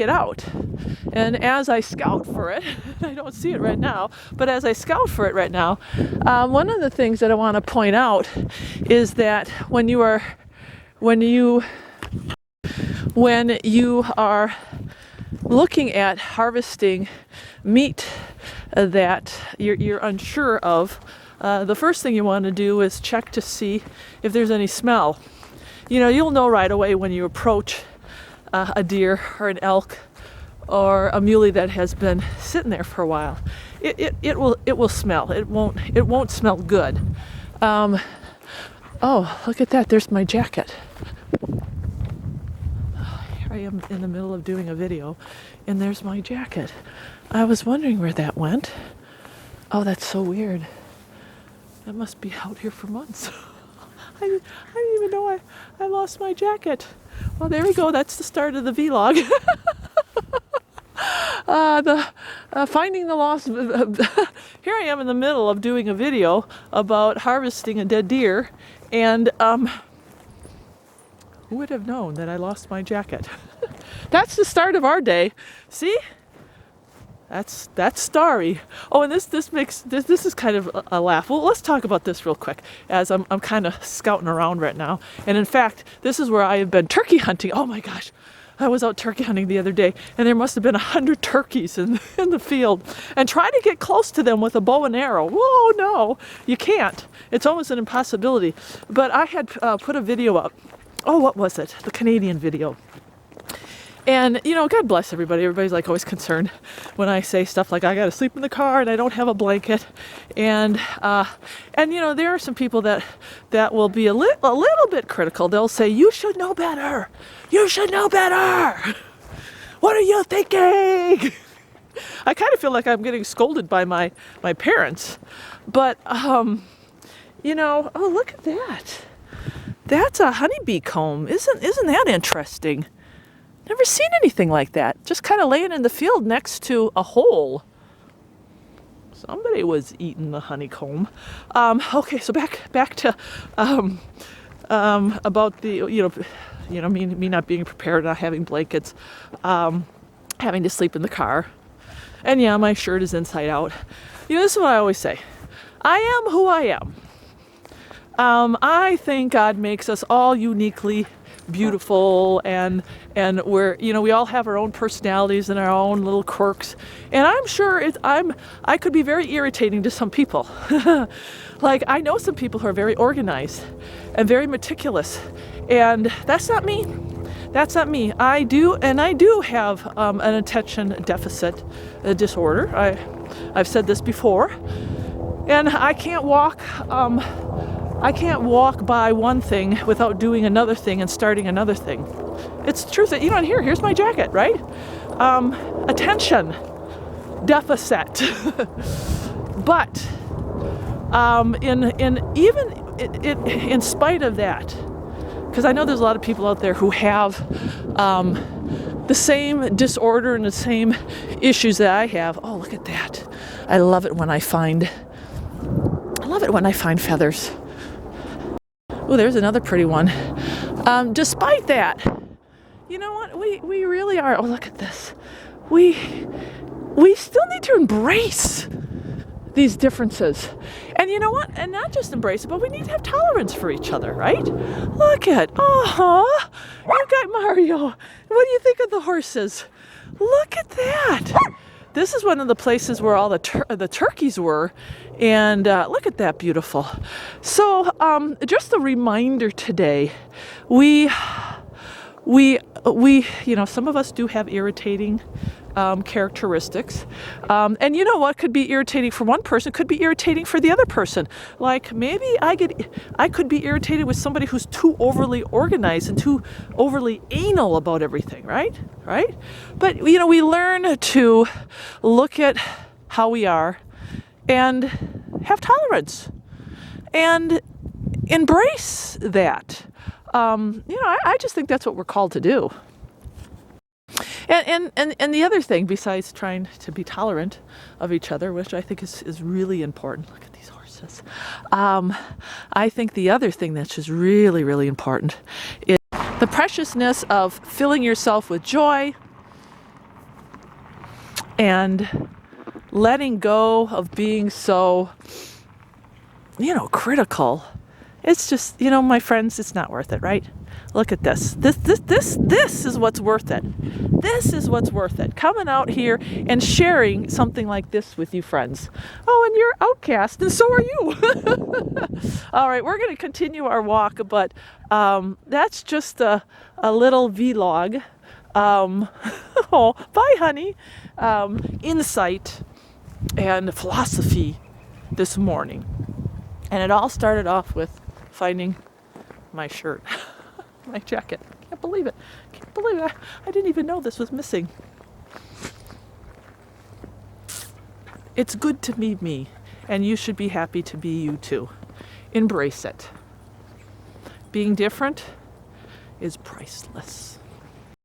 it out. And as I scout for it, I don't see it right now, but as I scout for it right now, one of the things that I want to point out is that when you are looking at harvesting meat that you're unsure of, the first thing you want to do is check to see if there's any smell. You'll know right away when you approach a deer or an elk or a muley that has been sitting there for a while. It will smell. It won't smell good. Oh, look at that! There's my jacket. Here I am in the middle of doing a video, and there's my jacket. I was wondering where that went. Oh, that's so weird. That must be out here for months. I didn't even know I lost my jacket. Well, there we go. That's the start of the vlog. Finding the lost. Here I am in the middle of doing a video about harvesting a dead deer, and who would have known that I lost my jacket? That's the start of our day. See? That's Starry. Oh, and this is kind of a laugh. Well, let's talk about this real quick, as I'm kind of scouting around right now. And in fact, this is where I have been turkey hunting. Oh my gosh, I was out turkey hunting the other day, and there must have been 100 turkeys in the field. And try to get close to them with a bow and arrow. Whoa, no, you can't. It's almost an impossibility. But I had put a video up. Oh, what was it? The Canadian video. And, God bless everybody. Everybody's like always concerned when I say stuff like I got to sleep in the car and I don't have a blanket. And there are some people that will be a little bit critical. They'll say, you should know better. You should know better. What are you thinking? I kind of feel like I'm getting scolded by my parents. But, oh, look at that. That's a honeybee comb. Isn't that interesting? Never seen anything like that. Just kind of laying in the field next to a hole. Somebody was eating the honeycomb. Okay, so back to about the me not being prepared, not having blankets, having to sleep in the car, and yeah, my shirt is inside out. This is what I always say. I am who I am. I think God makes us all uniquely beautiful, and we're we all have our own personalities and our own little quirks, and I'm sure I could be very irritating to some people. Like, I know some people who are very organized and very meticulous, and that's not me. I do have an attention deficit disorder. I've said this before, and I can't walk by one thing without doing another thing and starting another thing. It's the truth that, and here's my jacket, right? Attention deficit. But in spite of that, because I know there's a lot of people out there who have the same disorder and the same issues that I have. Oh, look at that. I love it when I find feathers. Oh, there's another pretty one. Despite that, you know what? We really are. Oh, look at this. We still need to embrace these differences. And you know what? And not just embrace it, but we need to have tolerance for each other, right? Look at, you got Mario. What do you think of the horses? Look at that. This is one of the places where all the turkeys were, and look at that, beautiful. So just a reminder today, we some of us do have irritating characteristics, and you know what could be irritating for one person could be irritating for the other person. Like, maybe I could be irritated with somebody who's too overly organized and too overly anal about everything, right? But we learn to look at how we are and have tolerance and embrace that. I just think that's what we're called to do. And the other thing, besides trying to be tolerant of each other, which I think is really important. Look at these horses. I think the other thing that's just really, really important is the preciousness of filling yourself with joy and letting go of being so, critical. It's just, my friends, it's not worth it, right? Look at this. This is what's worth it. This is what's worth it. Coming out here and sharing something like this with you friends. Oh, and you're outcast, and so are you. All right, we're going to continue our walk, but that's just a little vlog. Oh, bye, honey. Insight and philosophy this morning. And it all started off with finding my shirt, my jacket. Can't believe it. I didn't even know this was missing. It's good to be me, and you should be happy to be you too. Embrace it. Being different is priceless.